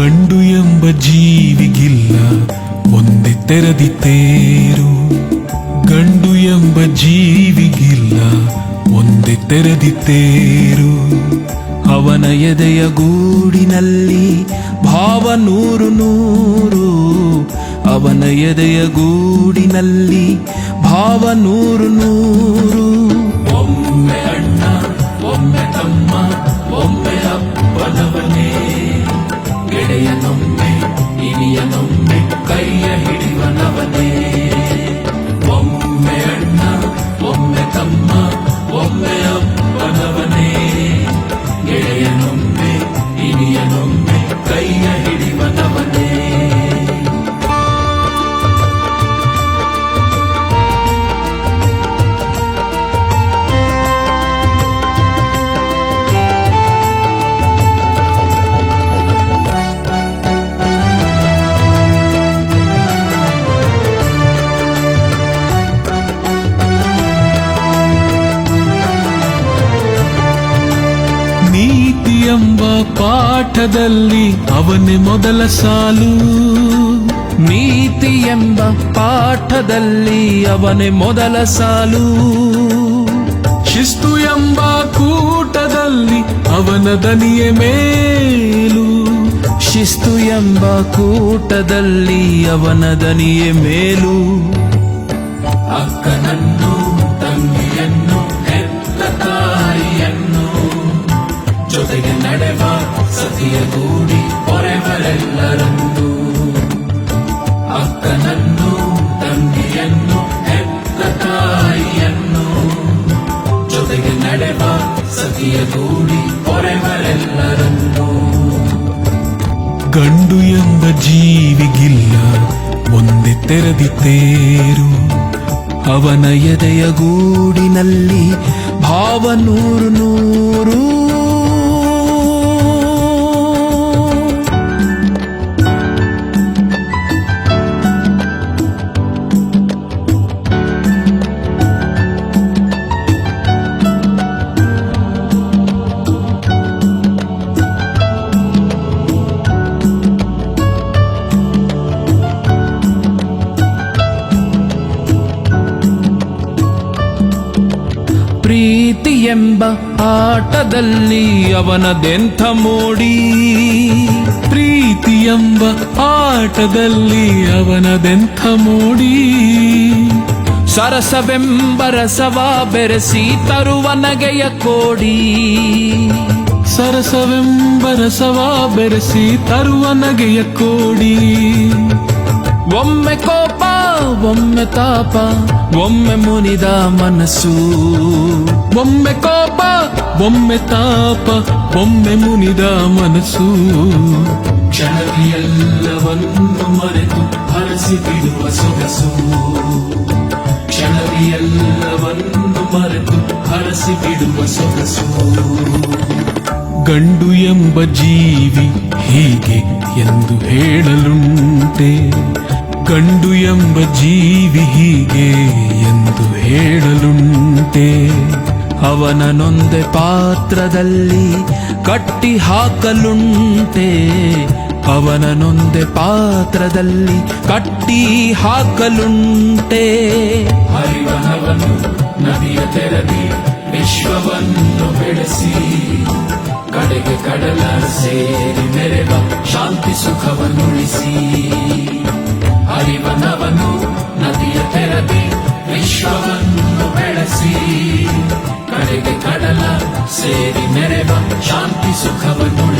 ಗಂಡು ಎಂಬ ಜೀವಿಗಿಲ್ಲ ಒಂದೇ ತೆರೆದಿತ್ತೇರು. ಗಂಡು ಎಂಬ ಜೀವಿಗಿಲ್ಲ ಒಂದೇ ತೆರೆದಿತ್ತೇರು. ಅವನ ಎದೆಯ ಗೂಡಿನಲ್ಲಿ ಭಾವ ನೂರು ನೂರು. ಅವನ ಎದೆಯ ಗೂಡಿನಲ್ಲಿ ಭಾವ ನೂರು ನೂರು. ಒಮ್ಮೆ ಅಣ್ಣ, ಒಮ್ಮೆ ತಮ್ಮ, ಒಮ್ಮೆ ಅಪ್ಪನವನೇ. ಗೆಳೆಯನೊಮ್ಮೆ, ಇನಿಯನೊಮ್ಮೆ, ಕೈಯ ಹಿಡಿವನವನೇ. ಒಮ್ಮೆ ಅಣ್ಣ, ಒಮ್ಮೆ ತಮ್ಮ, ಒಮ್ಮೆ ಅಪ್ಪನವನೇ. ಗೆಳೆಯನೊಮ್ಮೆ, ಇನಿಯನೊಮ್ಮೆ, ಕೈಯ ಹಿಡಿವನವನೇ. ನೀತಿ ಎಂಬ ಪಾಠದಲ್ಲಿ ಅವನೇ ಮೊದಲ ಸಾಲು. ನೀತಿ ಎಂಬ ಪಾಠದಲ್ಲಿ ಅವನೇ ಮೊದಲ ಸಾಲು. ಶಿಸ್ತು ಎಂಬ ಕೂಟದಲ್ಲಿ ಅವನ ದನಿಯೇ ಮೇಲು. ಶಿಸ್ತು ಎಂಬ ಕೂಟದಲ್ಲಿ ಅವನ ದನಿಯೇ ಮೇಲು. ಅಕ್ಕನನ್ನು, ತಂಗಿಯನ್ನು, ಹೆತ್ತ ತಾಯಿಯನ್ನು ಜೊತೆಗೆ ನಡೆವ ಸತಿಯ ಗೂಡಿ ಹೊರೆವರೆಲ್ಲರನ್ನು. ಅಕ್ಕನನ್ನು, ತಂಗಿಯನ್ನು, ಹೆತ್ತ ತಾಯಿಯನ್ನು ಜೊತೆಗೆ ನಡೆವ ಸತಿಯ ಗೂಡಿ ಹೊರೆವರೆಲ್ಲರನ್ನು. ಗಂಡು ಎಂಬ ಜೀವಿಗಿಲ್ಲ ಒಂದೇ ತೆರೆದಿತ್ತೇರು. ಅವನ ಎದೆಯ ಗೂಡಿನಲ್ಲಿ ಭಾವ ನೂರು ನೂರು. ಪ್ರೀತಿ ಎಂಬ ಆಟದಲ್ಲಿ ಅವನದೆಂಥ ಮೋಡಿ. ಪ್ರೀತಿ ಎಂಬ ಆಟದಲ್ಲಿ ಅವನದೆಂಥ ಮೋಡಿ. ಸರಸವೆಂಬ ರಸವ ಬೆರೆಸಿ ತರುವ ನಗೆಯ ಕೋಡಿ. ಸರಸವೆಂಬ ರಸವ ಬೆರೆಸಿ ತರುವ ನಗೆಯ ಕೋಡಿ. ಒಮ್ಮೆ ಕೋಪ, ಒಮ್ಮೆ ತಾಪ, ಒಮ್ಮೆ ಮುನಿದ ಮನಸ್ಸು. ಒಮ್ಮೆ ಕೋಪ, ಒಮ್ಮೆ ತಾಪ, ಒಮ್ಮೆ ಮುನಿದ ಮನಸ್ಸು. ಕ್ಷಣವಿಯೆಲ್ಲವನ್ನು ಮರೆತು ಹರಸಿ ಬಿಡುವ ಸೊಗಸು. ಕ್ಷಣವಿಯೆಲ್ಲವನ್ನು ಮರೆತು ಹರಸಿ ಬಿಡುವ ಸೊಗಸು. ಗಂಡು ಎಂಬ ಜೀವಿ ಹೀಗೆ ಎಂದು ಹೇಳಲುಂಟೆ. ಗಂಡು ಎಂಬ ಜೀವಿ ಹೀಗೆ ಎಂದು ಹೇಳಲುಂಟೆ. ಅವನ ನೊಂದೆ ಪಾತ್ರದಲ್ಲಿ ಕಟ್ಟಿ ಹಾಕಲುಂಟೆ. ಅವನ ನೊಂದೆ ಪಾತ್ರದಲ್ಲಿ ಕಟ್ಟಿ ಹಾಕಲುಂಟೆ. ಹರಿವನವನು ನದಿಯ ತೆರದಿ ವಿಶ್ವವನ್ನು ಬೆಳೆಸಿ ಕಡೆಗೆ ಕಡಲ ಸೇರಿ ಮೆರೆವ ಶಾಂತಿ ಸುಖವನ್ನುಳಿಸಿ. ಹರಿವನವನು ನದಿಯ ತೆರದಿ ವಿಶ್ವವನ್ನು ಬೆಳೆಸಿ ಕಡೆಗೆ ಕಡಲ ಸೇರಿ ಮೆರೆವ ಶಾಂತಿ ಸುಖವನ್ನು